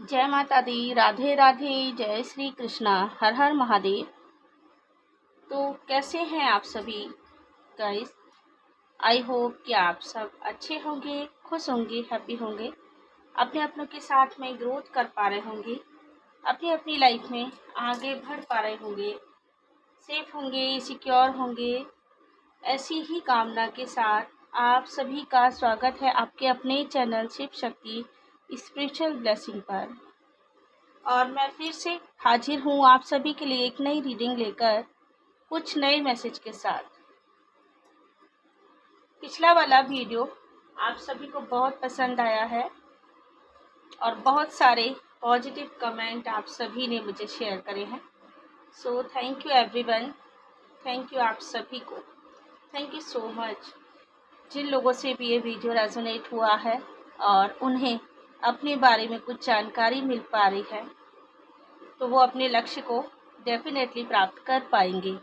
जय माता दी। राधे राधे। जय श्री कृष्णा। हर हर महादेव। तो कैसे हैं आप सभी गाइस? आई होप कि आप सब अच्छे होंगे, खुश होंगे, हैप्पी होंगे, अपने अपनों के साथ में ग्रोथ कर पा रहे होंगे, अपनी अपनी लाइफ में आगे बढ़ पा रहे होंगे, सेफ होंगे, सिक्योर होंगे। ऐसी ही कामना के साथ आप सभी का स्वागत है आपके अपने channel Shiv Shakti spiritual blessing पर। और मैं फिर से हाजिर हूँ आप सभी के लिए एक नई रीडिंग लेकर, कुछ नए मैसेज के साथ। पिछला वाला वीडियो आप सभी को बहुत पसंद आया है और बहुत सारे पॉजिटिव कमेंट आप सभी ने मुझे शेयर करे हैं। So thank you everyone, thank you आप सभी को, थैंक यू सो मच। जिन लोगों से भी ये वीडियो रेजोनेट हुआ है और उन्हें अपने बारे में कुछ जानकारी मिल पा रही है, तो वो अपने लक्ष्य को डेफिनेटली प्राप्त कर पाएंगे।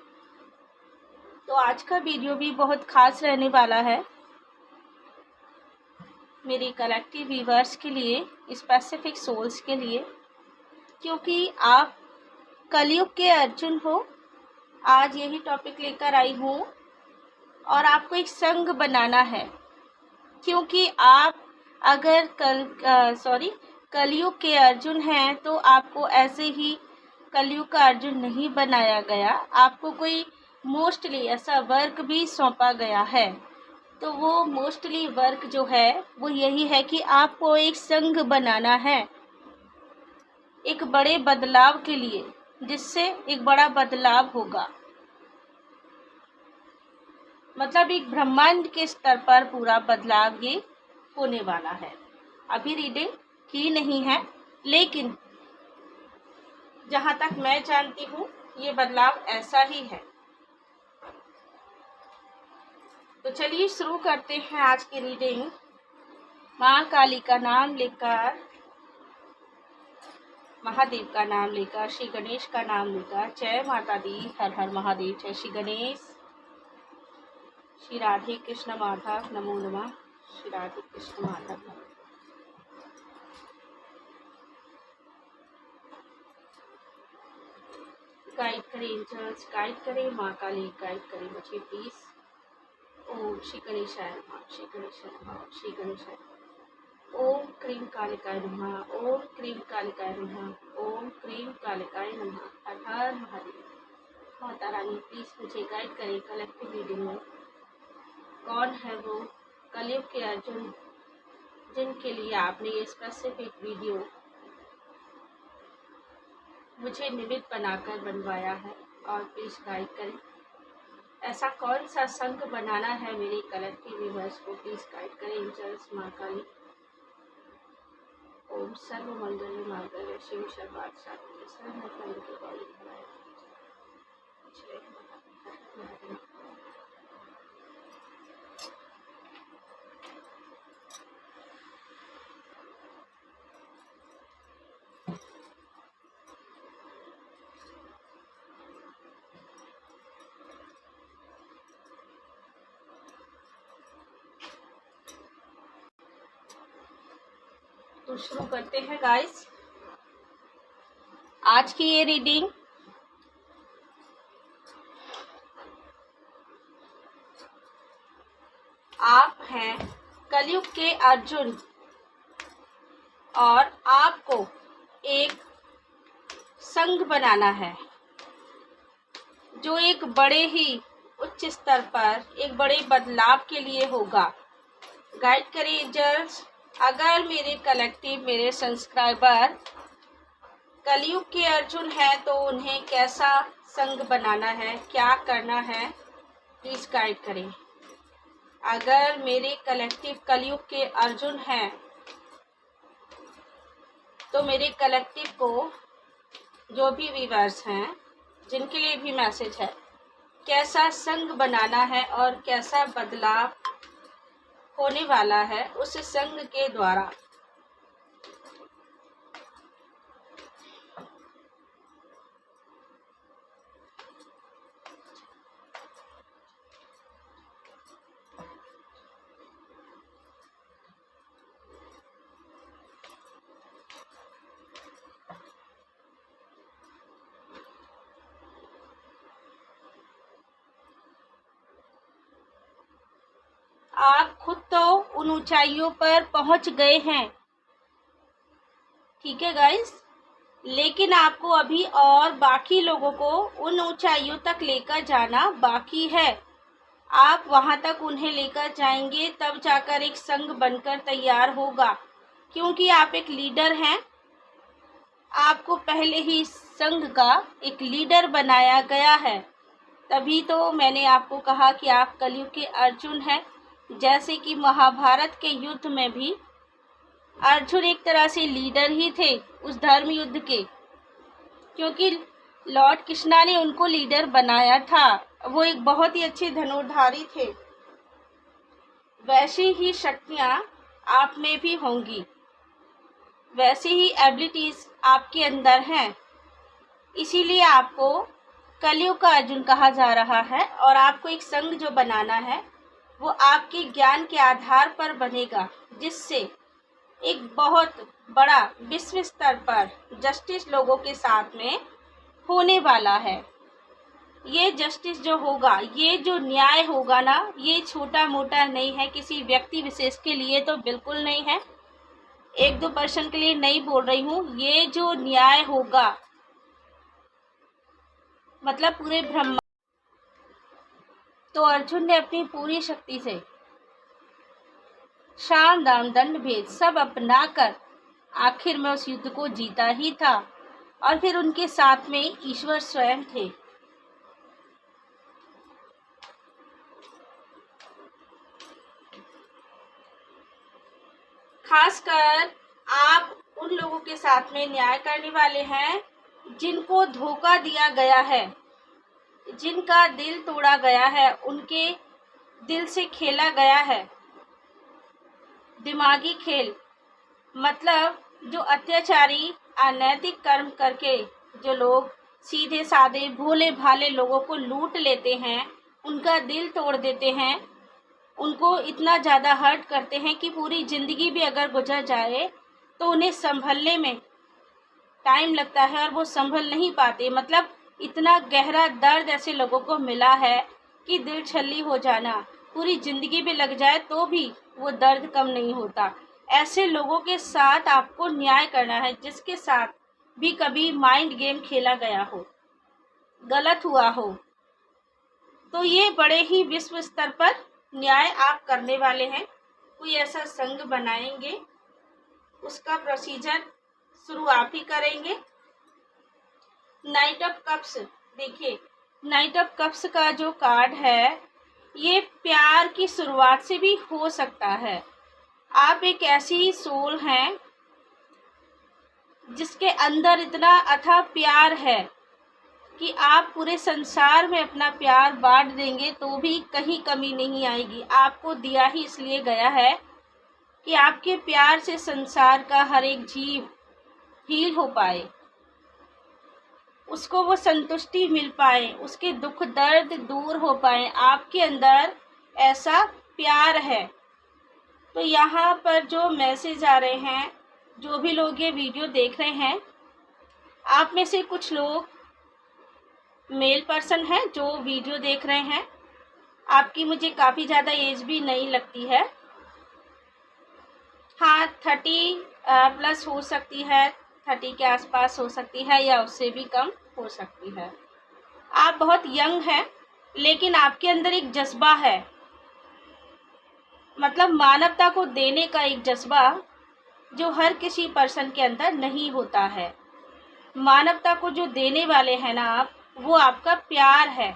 तो आज का वीडियो भी बहुत खास रहने वाला है मेरे कलेक्टिव व्यूअर्स के लिए, स्पेसिफिक सोल्स के लिए, क्योंकि आप कलयुग के अर्जुन हो। आज यही टॉपिक लेकर आई हूँ और आपको एक संघ बनाना है, क्योंकि आप अगर कलयुग के अर्जुन हैं तो आपको ऐसे ही कलयुग का अर्जुन नहीं बनाया गया। आपको कोई मोस्टली ऐसा वर्क भी सौंपा गया है। तो वो मोस्टली वर्क जो है वो यही है कि आपको एक संघ बनाना है एक बड़े बदलाव के लिए, जिससे एक बड़ा बदलाव होगा। मतलब एक ब्रह्मांड के स्तर पर पूरा बदलाव ये होने वाला है। अभी रीडिंग की नहीं है, लेकिन जहाँ तक मैं जानती हूँ ये बदलाव ऐसा ही है। तो चलिए शुरू करते हैं आज की रीडिंग। माँ काली का नाम लेकर, महादेव का नाम लेकर, श्री गणेश का नाम लेकर। जय माता दी। हर हर महादेव। जय श्री गणेश। श्री राधे कृष्ण माधव नमो नमः। श्री राधे कृष्ण माधव नमो। गाइड करें एंजल्स, गाइड करें माँ काली, गाइड करें मुझे प्लीज। ओम श्री गणेशाय नमः। श्री गणेशाय नमः। श्री गणेशाय नमः। ओम क्रीम कालिकाय नमः। ओम क्रीम कालिकाय नमः। ओम क्रीम कालिकाय नमः। हर हर महादेव। माता रानी प्लीज मुझे गाइड करें कलेक्टिव रीडिंग में। कौन है वो कलयुग के अर्जुन जिनके लिए आपने ये स्पेसिफिक वीडियो मुझे निमित्त बनाकर बनवाया है, और प्लीज गाइड करें। ऐसा कौन सा संघ बनाना है मेरे कलेक्टिव व्यूअर्स को, प्लीज गाइड करें एंजल्स माँ काली। ओम सर्व मंगल मांगल्ये शिव सर्वार्थ साधिके शरण्य गौरी नारायणी। जय माता दी। तो शुरू करते हैं गाइस आज की ये रीडिंग। आप हैं कलयुग के अर्जुन और आपको एक संघ बनाना है जो एक बड़े ही उच्च स्तर पर एक बड़े बदलाव के लिए होगा। गाइड करें एंजल्स। अगर मेरे कलेक्टिव, मेरे सब्सक्राइबर कलयुग के अर्जुन हैं तो उन्हें कैसा संघ बनाना है, क्या करना है, प्लीज गाइड करें। अगर मेरे कलेक्टिव कलयुग के अर्जुन हैं तो मेरे कलेक्टिव को, जो भी व्यूअर्स हैं जिनके लिए भी मैसेज है, कैसा संघ बनाना है और कैसा बदलाव होने वाला है उस संघ के द्वारा। आप खुद तो उन ऊंचाइयों पर पहुंच गए हैं, ठीक है गाइस, लेकिन आपको अभी और बाकी लोगों को उन ऊंचाइयों तक लेकर जाना बाकी है। आप वहां तक उन्हें लेकर जाएंगे तब जाकर एक संघ बनकर तैयार होगा, क्योंकि आप एक लीडर हैं। आपको पहले ही संघ का एक लीडर बनाया गया है, तभी तो मैंने आपको कहा कि आप कलयुग के अर्जुन हैं। जैसे कि महाभारत के युद्ध में भी अर्जुन एक तरह से लीडर ही थे उस धर्म युद्ध के, क्योंकि लॉर्ड कृष्णा ने उनको लीडर बनाया था। वो एक बहुत ही अच्छे धनुर्धारी थे। वैसी ही शक्तियाँ आप में भी होंगी, वैसी ही एबिलिटीज आपके अंदर हैं, इसीलिए आपको कलयुग का अर्जुन कहा जा रहा है। और आपको एक संघ जो बनाना है वो आपके ज्ञान के आधार पर बनेगा, जिससे एक बहुत बड़ा विश्व स्तर पर जस्टिस लोगों के साथ में होने वाला है। ये जस्टिस जो होगा, ये जो न्याय होगा ना, ये छोटा मोटा नहीं है, किसी व्यक्ति विशेष के लिए तो बिल्कुल नहीं है, 1-2% के लिए नहीं बोल रही हूँ। ये जो न्याय होगा मतलब पूरे ब्रह्मांड। तो अर्जुन ने अपनी पूरी शक्ति से साम दाम दंड भेद सब अपना कर आखिर में उस युद्ध को जीता ही था। और फिर उनके साथ में ईश्वर स्वयं थे। खासकर आप उन लोगों के साथ में न्याय करने वाले हैं जिनको धोखा दिया गया है, जिनका दिल तोड़ा गया है, उनके दिल से खेला गया है दिमागी खेल। मतलब जो अत्याचारी अनैतिक कर्म करके जो लोग सीधे साधे भोले भाले लोगों को लूट लेते हैं, उनका दिल तोड़ देते हैं, उनको इतना ज़्यादा हर्ट करते हैं कि पूरी ज़िंदगी भी अगर गुजर जाए तो उन्हें संभलने में टाइम लगता है और वो संभल नहीं पाते। मतलब इतना गहरा दर्द ऐसे लोगों को मिला है कि दिल छल्ली हो जाना, पूरी ज़िंदगी भी लग जाए तो भी वो दर्द कम नहीं होता। ऐसे लोगों के साथ आपको न्याय करना है, जिसके साथ भी कभी माइंड गेम खेला गया हो, गलत हुआ हो। तो ये बड़े ही विश्व स्तर पर न्याय आप करने वाले हैं। कोई ऐसा संघ बनाएंगे, उसका प्रोसीजर शुरू आप ही करेंगे। नाइट ऑफ कप्स, देखिए नाइट ऑफ कप्स का जो कार्ड है, ये प्यार की शुरुआत से भी हो सकता है। आप एक ऐसी सोल हैं जिसके अंदर इतना अथाह प्यार है कि आप पूरे संसार में अपना प्यार बांट देंगे तो भी कहीं कमी नहीं आएगी। आपको दिया ही इसलिए गया है कि आपके प्यार से संसार का हर एक जीव हील हो पाए, उसको वो संतुष्टि मिल पाए, उसके दुख दर्द दूर हो पाए। आपके अंदर ऐसा प्यार है। तो यहाँ पर जो मैसेज आ रहे हैं, जो भी लोग ये वीडियो देख रहे हैं, आप में से कुछ लोग मेल पर्सन हैं जो वीडियो देख रहे हैं। आपकी मुझे काफ़ी ज़्यादा एज भी नहीं लगती है। हाँ, 30 प्लस हो सकती है, 30 के आसपास हो सकती है या उससे भी कम हो सकती है। आप बहुत यंग हैं, लेकिन आपके अंदर एक जज्बा है, मतलब मानवता को देने का एक जज्बा जो हर किसी पर्सन के अंदर नहीं होता है। मानवता को जो देने वाले हैं ना आप, वो आपका प्यार है।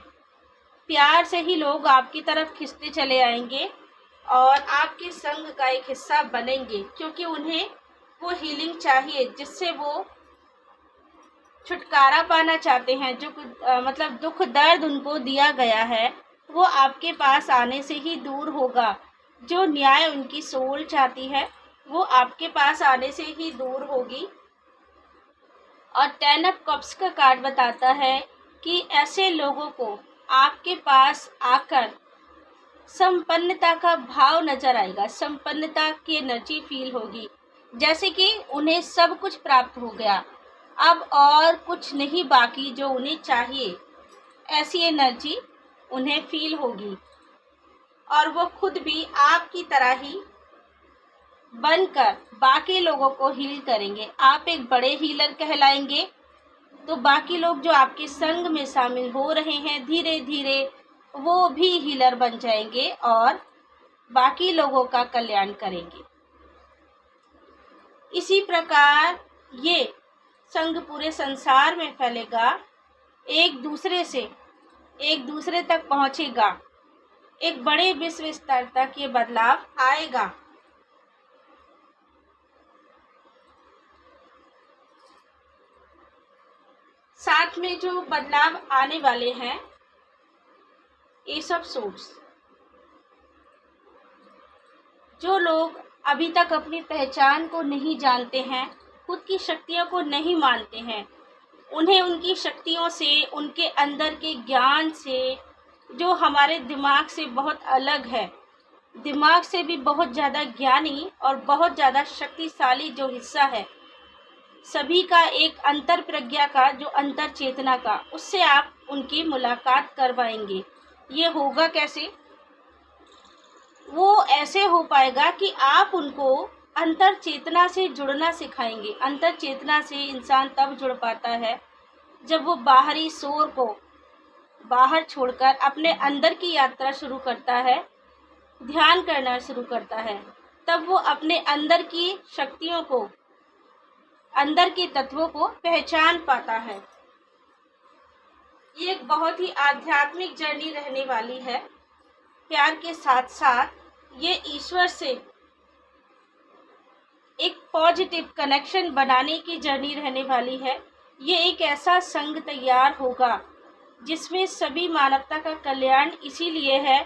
प्यार से ही लोग आपकी तरफ खिंचते चले आएंगे और आपके संग का एक हिस्सा बनेंगे, क्योंकि उन्हें वो हीलिंग चाहिए जिससे वो छुटकारा पाना चाहते हैं। जो मतलब दुख दर्द उनको दिया गया है वो आपके पास आने से ही दूर होगा। जो न्याय उनकी सोल चाहती है वो आपके पास आने से ही दूर होगी। और 10 ऑफ कप्स का कार्ड बताता है कि ऐसे लोगों को आपके पास आकर संपन्नता का भाव नजर आएगा, संपन्नता की एनर्जी फील होगी, जैसे कि उन्हें सब कुछ प्राप्त हो गया, अब और कुछ नहीं बाकी जो उन्हें चाहिए, ऐसी एनर्जी उन्हें फील होगी। और वो खुद भी आपकी तरह ही बनकर बाकी लोगों को हील करेंगे। आप एक बड़े हीलर कहलाएंगे, तो बाकी लोग जो आपके संग में शामिल हो रहे हैं धीरे धीरे वो भी हीलर बन जाएंगे और बाकी लोगों का कल्याण करेंगे। इसी प्रकार ये संघ पूरे संसार में फैलेगा, एक दूसरे तक पहुंचेगा, एक बड़े विश्व स्तर तक ये बदलाव आएगा। साथ में जो बदलाव आने वाले हैं ये सब सोर्स, जो लोग अभी तक अपनी पहचान को नहीं जानते हैं, खुद की शक्तियों को नहीं मानते हैं, उन्हें उनकी शक्तियों से, उनके अंदर के ज्ञान से, जो हमारे दिमाग से बहुत अलग है, दिमाग से भी बहुत ज़्यादा ज्ञानी और बहुत ज़्यादा शक्तिशाली जो हिस्सा है सभी का, एक अंतर प्रज्ञा का, जो अंतर चेतना का, उससे आप उनकी मुलाकात करवाएंगे। ये होगा कैसे? वो ऐसे हो पाएगा कि आप उनको अंतर चेतना से जुड़ना सिखाएंगे। अंतर चेतना से इंसान तब जुड़ पाता है जब वो बाहरी शोर को बाहर छोड़कर अपने अंदर की यात्रा शुरू करता है, ध्यान करना शुरू करता है। तब वो अपने अंदर की शक्तियों को, अंदर के तत्वों को पहचान पाता है। ये एक बहुत ही आध्यात्मिक जर्नी रहने वाली है। प्यार के साथ साथ ये ईश्वर से एक पॉजिटिव कनेक्शन बनाने की जर्नी रहने वाली है। ये एक ऐसा संघ तैयार होगा जिसमें सभी मानवता का कल्याण इसीलिए है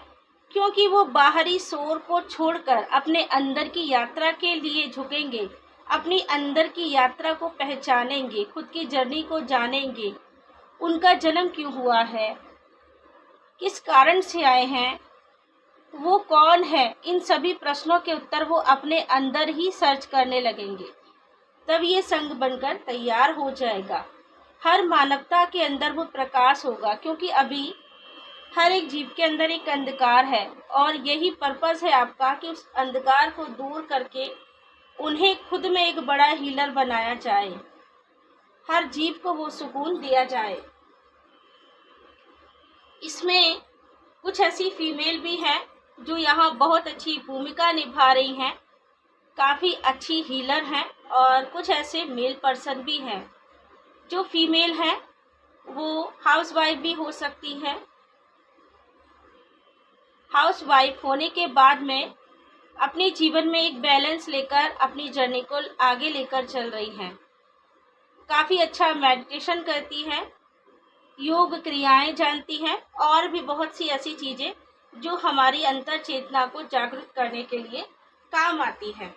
क्योंकि वो बाहरी शोर को छोड़कर अपने अंदर की यात्रा के लिए झुकेंगे, अपनी अंदर की यात्रा को पहचानेंगे, खुद की जर्नी को जानेंगे, उनका जन्म क्यों हुआ है, किस कारण से आए हैं, वो कौन है, इन सभी प्रश्नों के उत्तर वो अपने अंदर ही सर्च करने लगेंगे। तब ये संघ बनकर तैयार हो जाएगा। हर मानवता के अंदर वो प्रकाश होगा क्योंकि अभी हर एक जीव के अंदर एक अंधकार है और यही पर्पस है आपका कि उस अंधकार को दूर करके उन्हें खुद में एक बड़ा हीलर बनाया जाए, हर जीव को वो सुकून दिया जाए। इसमें कुछ ऐसी फीमेल भी हैं जो यहाँ बहुत अच्छी भूमिका निभा रही हैं, काफ़ी अच्छी हीलर हैं, और कुछ ऐसे मेल पर्सन भी हैं। जो फीमेल हैं वो हाउसवाइफ भी हो सकती हैं। हाउसवाइफ होने के बाद में अपने जीवन में एक बैलेंस लेकर अपनी जर्नी को आगे लेकर चल रही हैं। काफ़ी अच्छा मेडिटेशन करती हैं, योग क्रियाएं जानती हैं और भी बहुत सी ऐसी चीज़ें जो हमारी अंतर चेतना को जागृत करने के लिए काम आती है।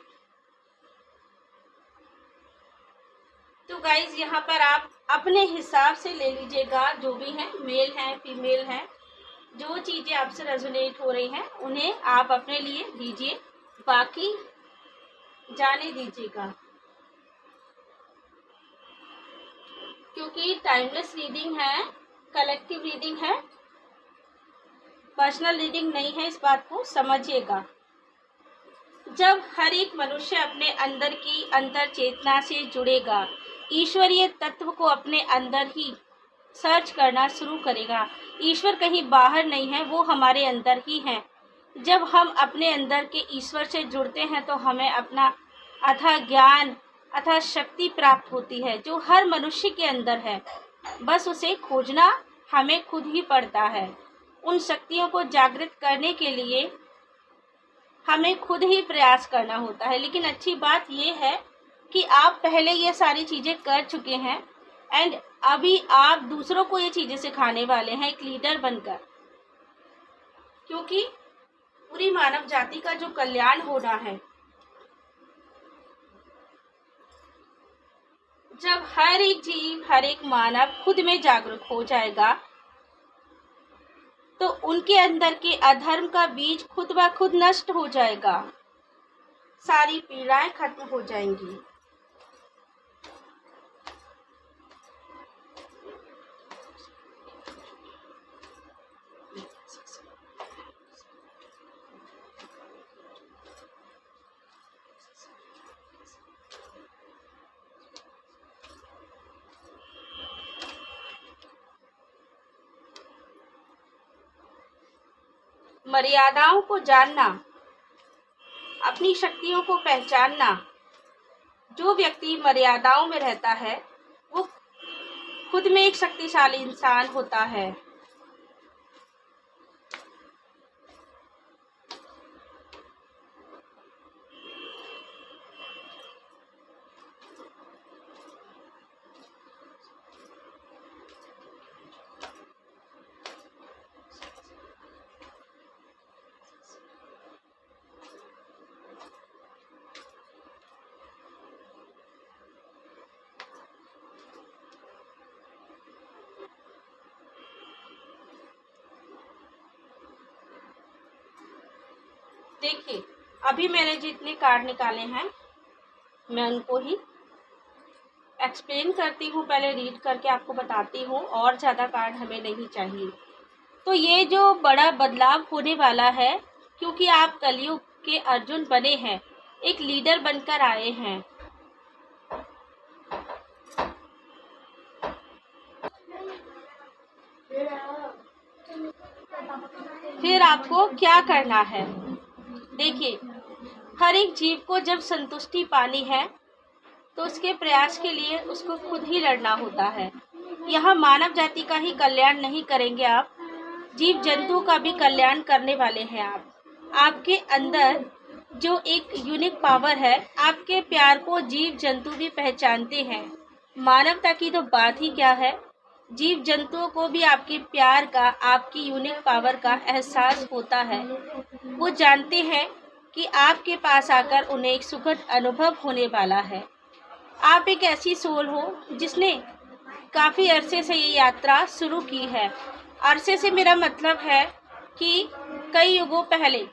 तो गाइज यहाँ पर आप अपने हिसाब से ले लीजिएगा, जो भी हैं, मेल हैं, फीमेल हैं, जो चीज़ें आपसे रेजोनेट हो रही हैं उन्हें आप अपने लिए लीजिए, बाकी जाने दीजिएगा। क्योंकि टाइमलेस रीडिंग है, कलेक्टिव रीडिंग है, पर्सनल रीडिंग नहीं है, इस बात को समझिएगा। जब हर एक मनुष्य अपने अंदर की अंतर चेतना से जुड़ेगा, ईश्वरीय तत्व को अपने अंदर ही सर्च करना शुरू करेगा। ईश्वर कहीं बाहर नहीं है, वो हमारे अंदर ही है। जब हम अपने अंदर के ईश्वर से जुड़ते हैं तो हमें अपना अथाह ज्ञान, अथाह शक्ति प्राप्त होती है जो हर मनुष्य के अंदर है। बस उसे खोजना हमें खुद ही पड़ता है। उन शक्तियों को जागृत करने के लिए हमें खुद ही प्रयास करना होता है। लेकिन अच्छी बात यह है कि आप पहले ये सारी चीज़ें कर चुके हैं एंड अभी आप दूसरों को ये चीज़ें सिखाने वाले हैं एक लीडर बनकर, क्योंकि पूरी मानव जाति का जो कल्याण होना है, जब हर एक जीव, हर एक मानव खुद में जागरूक हो जाएगा तो उनके अंदर के अधर्म का बीज खुद ब खुद नष्ट हो जाएगा, सारी पीड़ाएं खत्म हो जाएंगी। मर्यादाओं को जानना, अपनी शक्तियों को पहचानना। जो व्यक्ति मर्यादाओं में रहता है वो खुद में एक शक्तिशाली इंसान होता है। देखिए, अभी मैंने जितने कार्ड निकाले हैं मैं उनको ही एक्सप्लेन करती हूँ, पहले रीड करके आपको बताती हूँ, और ज़्यादा कार्ड हमें नहीं चाहिए। तो ये जो बड़ा बदलाव होने वाला है, क्योंकि आप कलयुग के अर्जुन बने हैं, एक लीडर बनकर आए हैं। फिर आपको क्या करना है? देखिए, हर एक जीव को जब संतुष्टि पानी है तो उसके प्रयास के लिए उसको खुद ही लड़ना होता है। यहाँ मानव जाति का ही कल्याण नहीं करेंगे आप, जीव जंतु का भी कल्याण करने वाले हैं आप। आपके अंदर जो एक यूनिक पावर है, आपके प्यार को जीव जंतु भी पहचानते हैं। मानवता की तो बात ही क्या है, जीव जंतुओं को भी आपके प्यार का, आपकी यूनिक पावर का एहसास होता है। वो जानते हैं कि आपके पास आकर उन्हें एक सुखद अनुभव होने वाला है। आप एक ऐसी सोल हो जिसने काफ़ी अरसे से ये यात्रा शुरू की है। अरसे से मेरा मतलब है कि कई युगों पहले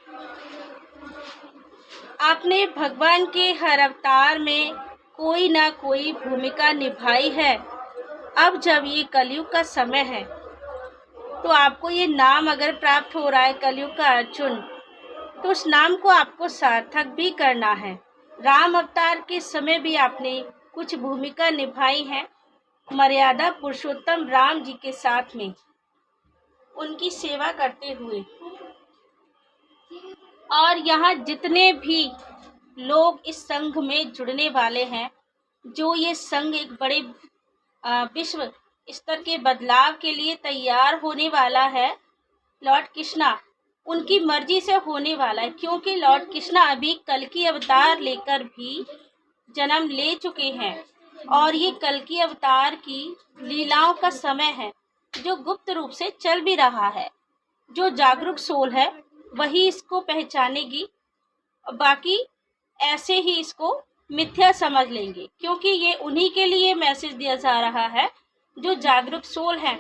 आपने भगवान के हर अवतार में कोई ना कोई भूमिका निभाई है। अब जब ये कलयुग का समय है तो आपको ये नाम अगर प्राप्त हो रहा है कलयुग का अर्जुन, तो उस नाम को आपको सार्थक भी करना है। राम अवतार के समय भी आपने कुछ भूमिका निभाई है मर्यादा पुरुषोत्तम राम जी के साथ में, उनकी सेवा करते हुए। और यहाँ जितने भी लोग इस संघ में जुड़ने वाले हैं, जो ये संघ एक बड़े विश्व स्तर के बदलाव के लिए तैयार होने वाला है, लॉर्ड कृष्णा उनकी मर्जी से होने वाला है। क्योंकि लॉर्ड कृष्णा अभी कल की अवतार लेकर भी जन्म ले चुके हैं और ये कल की अवतार की लीलाओं का समय है जो गुप्त रूप से चल भी रहा है। जो जागरूक सोल है वही इसको पहचानेगी, बाकी ऐसे ही इसको मिथ्या समझ लेंगे, क्योंकि ये उन्हीं के लिए मैसेज दिया जा रहा है जो जागरूक सोल हैं।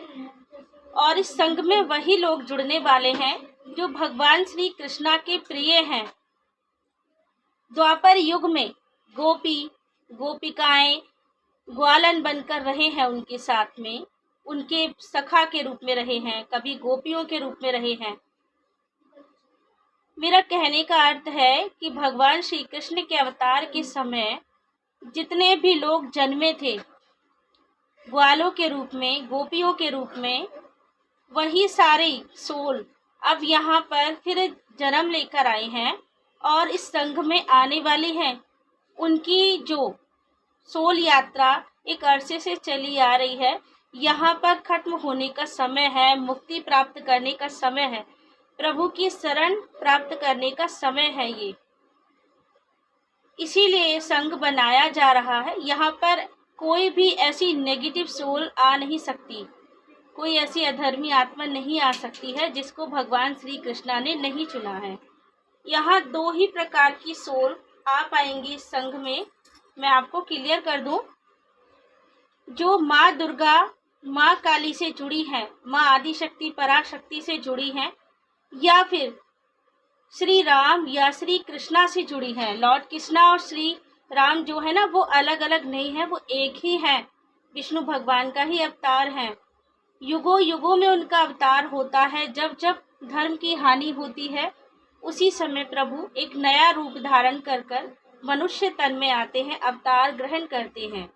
और इस संघ में वही लोग जुड़ने वाले हैं जो भगवान श्री कृष्णा के प्रिय हैं। द्वापर युग में गोपी गोपिकाएं ग्वालन बनकर रहे हैं, उनके साथ में उनके सखा के रूप में रहे हैं, कभी गोपियों के रूप में रहे हैं। मेरा कहने का अर्थ है कि भगवान श्री कृष्ण के अवतार के समय जितने भी लोग जन्मे थे ग्वालों के रूप में, गोपियों के रूप में, वही सारे सोल अब यहाँ पर फिर जन्म लेकर आए हैं और इस संघ में आने वाले हैं। उनकी जो सोल यात्रा एक अरसे से चली आ रही है, यहाँ पर खत्म होने का समय है, मुक्ति प्राप्त करने का समय है, प्रभु की शरण प्राप्त करने का समय है ये। इसीलिए संघ बनाया जा रहा है। यहाँ पर कोई भी ऐसी नेगेटिव सोल आ नहीं सकती, कोई ऐसी अधर्मी आत्मा नहीं आ सकती है जिसको भगवान श्री कृष्णा ने नहीं चुना है। यहाँ दो ही प्रकार की सोल आ पाएंगी इस संघ में। मैं आपको क्लियर कर दूं, जो माँ दुर्गा, माँ काली से जुड़ी हैं, माँ आदिशक्ति पराशक्ति से जुड़ी हैं, या फिर श्री राम या श्री कृष्णा से जुड़ी हैं। लॉर्ड कृष्णा और श्री राम जो है ना, वो अलग अलग नहीं है, वो एक ही हैं, विष्णु भगवान का ही अवतार हैं। युगों युगों में उनका अवतार होता है। जब जब धर्म की हानि होती है उसी समय प्रभु एक नया रूप धारण कर कर मनुष्य तन में आते हैं, अवतार ग्रहण करते हैं।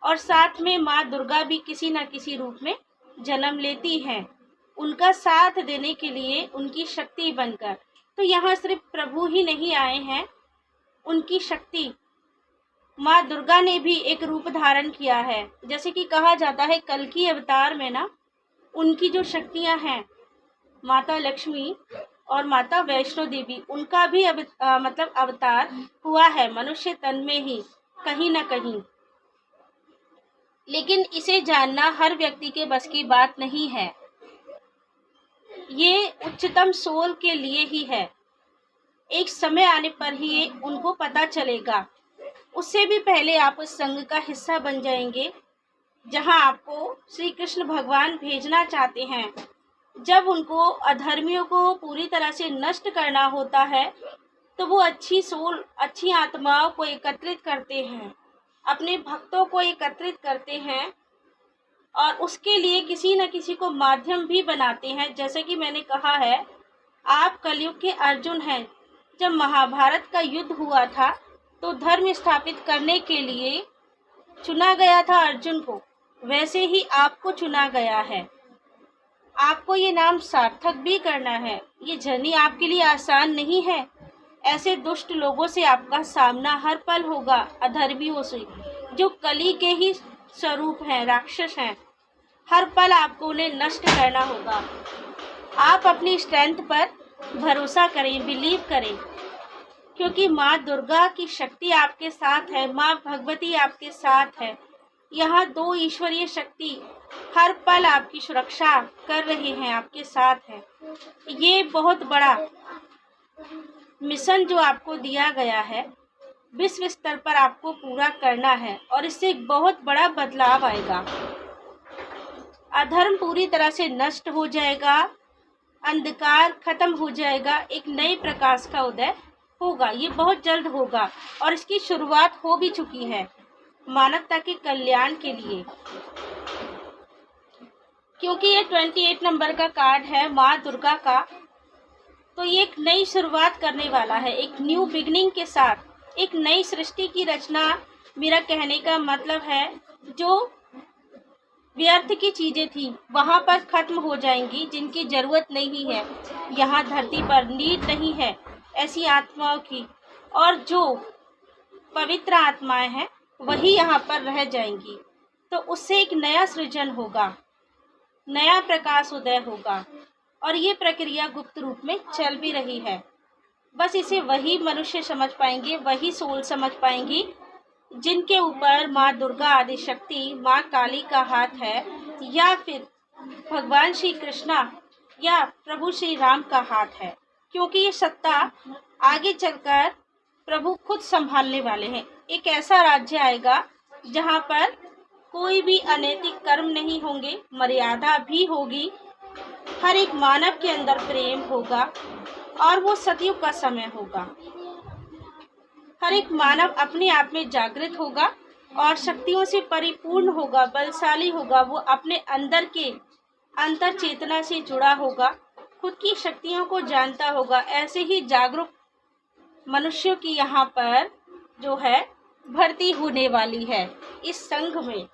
और साथ में माँ दुर्गा भी किसी न किसी रूप में जन्म लेती हैं। उनका साथ देने के लिए उनकी शक्ति बनकर। तो यहाँ सिर्फ प्रभु ही नहीं आए हैं, उनकी शक्ति माँ दुर्गा ने भी एक रूप धारण किया है। जैसे कि कहा जाता है कल्कि अवतार में ना उनकी जो शक्तियाँ हैं, माता लक्ष्मी और माता वैष्णो देवी, उनका भी मतलब अवतार हुआ है मनुष्य तन में ही कहीं ना कहीं। लेकिन इसे जानना हर व्यक्ति के बस की बात नहीं है। ये उच्चतम सोल के लिए ही है। एक समय आने पर ही उनको पता चलेगा। उससे भी पहले आप उस संघ का हिस्सा बन जाएंगे जहां आपको श्री कृष्ण भगवान भेजना चाहते हैं। जब उनको अधर्मियों को पूरी तरह से नष्ट करना होता है तो वो अच्छी सोल, अच्छी आत्माओं को एकत्रित करते हैं, अपने भक्तों को एकत्रित करते हैं और उसके लिए किसी न किसी को माध्यम भी बनाते हैं। जैसे कि मैंने कहा है, आप कलयुग के अर्जुन हैं। जब महाभारत का युद्ध हुआ था तो धर्म स्थापित करने के लिए चुना गया था अर्जुन को, वैसे ही आपको चुना गया है। आपको ये नाम सार्थक भी करना है। ये जर्नी आपके लिए आसान नहीं है। ऐसे दुष्ट लोगों से आपका सामना हर पल होगा, अधर्मियों से जो कली के ही स्वरूप हैं, राक्षस हैं। हर पल आपको उन्हें नष्ट करना होगा। आप अपनी स्ट्रेंथ पर भरोसा करें, बिलीव करें, क्योंकि माँ दुर्गा की शक्ति आपके साथ है, माँ भगवती आपके साथ है। यहाँ दो ईश्वरीय शक्ति हर पल आपकी सुरक्षा कर रहे हैं, आपके साथ है। ये बहुत बड़ा मिशन जो आपको दिया गया है, विश्व स्तर पर आपको पूरा करना है और इससे एक बहुत बड़ा बदलाव आएगा। अधर्म पूरी तरह से नष्ट हो जाएगा, अंधकार खत्म हो जाएगा, एक नए प्रकाश का उदय होगा। ये बहुत जल्द होगा और इसकी शुरुआत हो भी चुकी है मानवता के कल्याण के लिए। क्योंकि ये 28 नंबर का कार्ड है माँ दुर्गा का, तो ये एक नई शुरुआत करने वाला है, एक न्यू बिगनिंग के साथ एक नई सृष्टि की रचना। मेरा कहने का मतलब है जो व्यर्थ की चीजें थी वहां पर खत्म हो जाएंगी, जिनकी जरूरत नहीं है यहाँ धरती पर, नीड नहीं है ऐसी आत्माओं की, और जो पवित्र आत्माएं हैं वही यहाँ पर रह जाएंगी। तो उससे एक नया सृजन होगा, नया प्रकाश उदय होगा और ये प्रक्रिया गुप्त रूप में चल भी रही है। बस इसे वही मनुष्य समझ पाएंगे, वही सोल समझ पाएंगी जिनके ऊपर माँ दुर्गा आदि शक्ति, माँ काली का हाथ है, या फिर भगवान श्री कृष्णा या प्रभु श्री राम का हाथ है। क्योंकि ये सत्ता आगे चलकर प्रभु खुद संभालने वाले हैं। एक ऐसा राज्य आएगा जहाँ पर कोई भी अनैतिक कर्म नहीं होंगे, मर्यादा भी होगी, हर एक मानव के अंदर प्रेम होगा और वो सतयुग का समय होगा। हर एक मानव अपने आप में जागृत होगा और शक्तियों से परिपूर्ण होगा, बलशाली होगा। वो अपने अंदर के अंतर चेतना से जुड़ा होगा, खुद की शक्तियों को जानता होगा। ऐसे ही जागरूक मनुष्यों की यहाँ पर जो है भर्ती होने वाली है इस संघ में।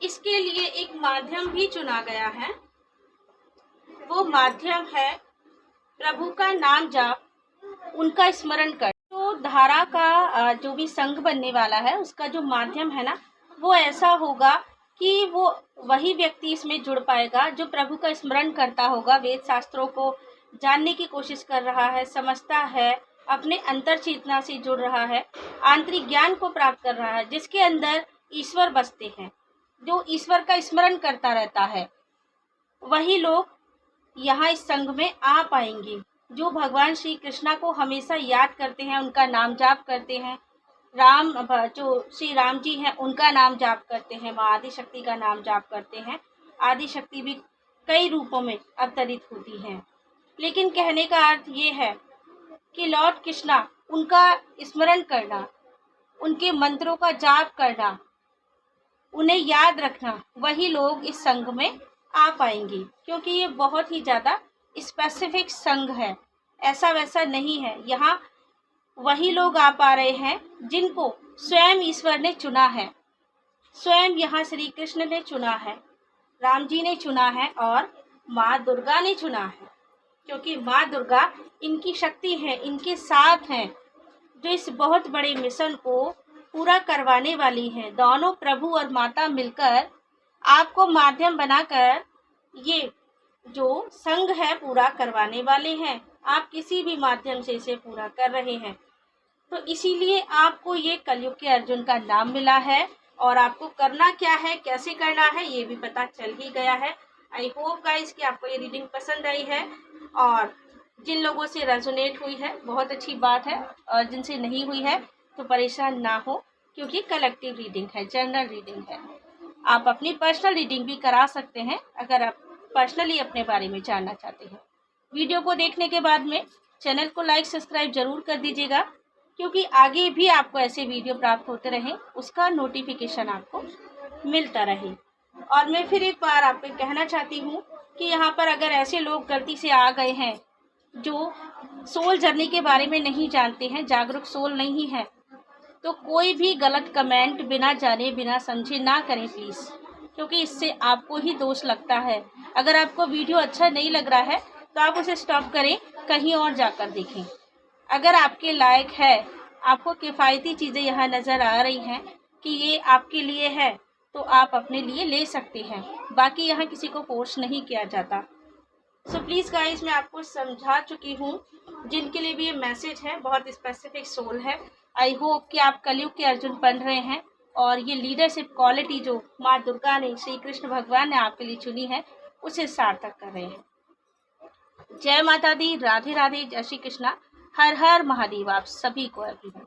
इसके लिए एक माध्यम भी चुना गया है। वो माध्यम है प्रभु का नाम जाप, उनका स्मरण कर। तो धारा का जो भी संघ बनने वाला है उसका जो माध्यम है ना, वो ऐसा होगा कि वो वही व्यक्ति इसमें जुड़ पाएगा जो प्रभु का स्मरण करता होगा, वेद शास्त्रों को जानने की कोशिश कर रहा है, समझता है, अपने अंतर चेतना से जुड़ रहा है, आंतरिक ज्ञान को प्राप्त कर रहा है, जिसके अंदर ईश्वर बसते हैं, जो ईश्वर का स्मरण करता रहता है। वही लोग यहाँ इस संघ में आ पाएंगे जो भगवान श्री कृष्णा को हमेशा याद करते हैं, उनका नाम जाप करते हैं। राम जो श्री राम जी हैं उनका नाम जाप करते हैं, माँ आदि शक्ति का नाम जाप करते हैं। आदि शक्ति भी कई रूपों में अवतरित होती हैं, लेकिन कहने का अर्थ ये है कि लॉर्ड कृष्णा, उनका स्मरण करना, उनके मंत्रों का जाप करना, उन्हें याद रखना, वही लोग इस संघ में आ पाएंगे। क्योंकि ये बहुत ही ज़्यादा स्पेसिफिक संघ है, ऐसा वैसा नहीं है। यहाँ वही लोग आ पा रहे हैं जिनको स्वयं ईश्वर ने चुना है, स्वयं यहाँ श्री कृष्ण ने चुना है। राम जी ने चुना है और माँ दुर्गा ने चुना है, क्योंकि माँ दुर्गा इनकी शक्ति है, इनके साथ हैं, जो इस बहुत बड़े मिशन को पूरा करवाने वाली हैं। दोनों प्रभु और माता मिलकर आपको माध्यम बनाकर ये जो संघ है पूरा करवाने वाले हैं। आप किसी भी माध्यम से इसे पूरा कर रहे हैं, तो इसीलिए आपको ये कलयुग के अर्जुन का नाम मिला है। और आपको करना क्या है, कैसे करना है, ये भी पता चल ही गया है। आई होप गाइस कि आपको ये रीडिंग पसंद आई है, और जिन लोगों से रेजोनेट हुई है बहुत अच्छी बात है, और जिनसे नहीं हुई है तो परेशान ना हो, क्योंकि कलेक्टिव रीडिंग है, जनरल रीडिंग है। आप अपनी पर्सनल रीडिंग भी करा सकते हैं अगर आप पर्सनली अपने बारे में जानना चाहते हैं। वीडियो को देखने के बाद में चैनल को लाइक सब्सक्राइब जरूर कर दीजिएगा, क्योंकि आगे भी आपको ऐसे वीडियो प्राप्त होते रहें, उसका नोटिफिकेशन आपको मिलता रहे। और मैं फिर एक बार आपको कहना चाहती हूँ कि यहाँ पर अगर ऐसे लोग गलती से आ गए हैं जो सोल जर्नी के बारे में नहीं जानते हैं, जागरूक सोल नहीं है, तो कोई भी गलत कमेंट बिना जाने बिना समझे ना करें प्लीज़, क्योंकि इससे आपको ही दोष लगता है। अगर आपको वीडियो अच्छा नहीं लग रहा है तो आप उसे स्टॉप करें, कहीं और जाकर देखें। अगर आपके लायक है, आपको किफ़ायती चीज़ें यहाँ नज़र आ रही हैं कि ये आपके लिए है, तो आप अपने लिए ले सकते हैं। बाकी यहाँ किसी को फोर्स नहीं किया जाता। सो प्लीज़ गाइस, मैं आपको समझा चुकी हूँ। जिनके लिए भी ये मैसेज है बहुत स्पेसिफिक सोल है। आई होप कि आप कलयुग के अर्जुन बन रहे हैं, और ये लीडरशिप क्वालिटी जो माँ दुर्गा ने, श्री कृष्ण भगवान ने आपके लिए चुनी है, उसे सार्थक कर रहे हैं। जय माता दी, राधे राधे, जय श्री कृष्णा, हर हर महादेव आप सभी को एवरीवन।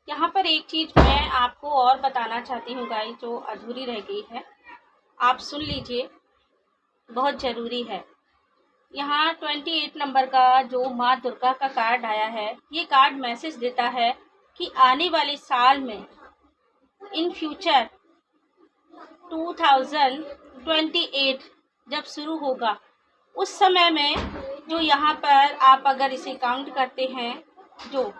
यहाँ पर एक चीज मैं आपको और बताना चाहती हूँ गाइस, जो अधूरी रह गई है, आप सुन लीजिए, बहुत जरूरी है। यहाँ 28 नंबर का जो माँ दुर्गा का कार्ड आया है, ये कार्ड मैसेज देता है कि आने वाले साल में, इन फ्यूचर 2028 जब शुरू होगा, उस समय में जो यहाँ पर आप अगर इसे काउंट करते हैं, जो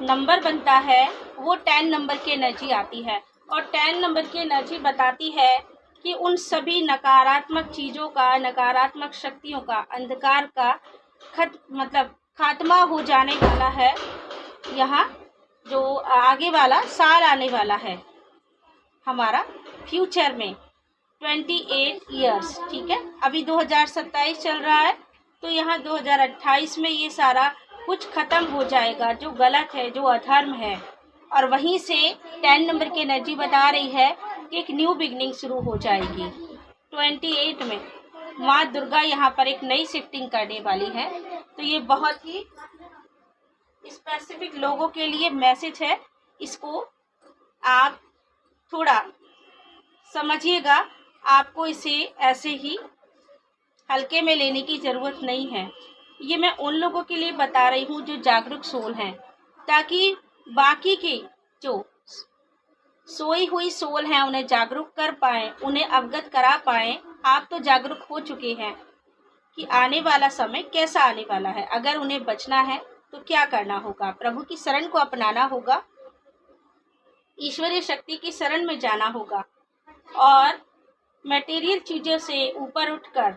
नंबर बनता है वो 10 नंबर की एनर्जी आती है। और 10 नंबर की एनर्जी बताती है कि उन सभी नकारात्मक चीज़ों का, नकारात्मक शक्तियों का, अंधकार का खात्मा हो जाने वाला है। यहाँ जो आगे वाला साल आने वाला है हमारा फ्यूचर में 28 ईयर्स, ठीक है। अभी 2027 चल रहा है, तो यहाँ 2028 में ये सारा कुछ ख़त्म हो जाएगा जो गलत है, जो अधर्म है। और वहीं से 10 नंबर की एनर्जी बता रही है कि एक न्यू बिगनिंग शुरू हो जाएगी 28 में। माँ दुर्गा यहाँ पर एक नई शिफ्टिंग करने वाली है। तो ये बहुत ही स्पेसिफिक लोगों के लिए मैसेज है, इसको आप थोड़ा समझिएगा। आपको इसे ऐसे ही हल्के में लेने की ज़रूरत नहीं है। ये मैं उन लोगों के लिए बता रही हूँ जो जागरूक सोल हैं, ताकि बाकी के जो सोई हुई सोल हैं उन्हें जागरूक कर पाएँ, उन्हें अवगत करा पाएँ। आप तो जागरूक हो चुके हैं कि आने वाला समय कैसा आने वाला है। अगर उन्हें बचना है तो क्या करना होगा, प्रभु की शरण को अपनाना होगा, ईश्वरीय शक्ति की शरण में जाना होगा, और मटेरियल चीज़ों से ऊपर उठकर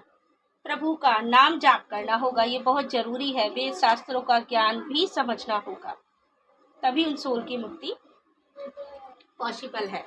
प्रभु का नाम जाप करना होगा। ये बहुत ज़रूरी है। वेद शास्त्रों का ज्ञान भी समझना होगा, तभी उन सोल की मुक्ति पॉसिबल है।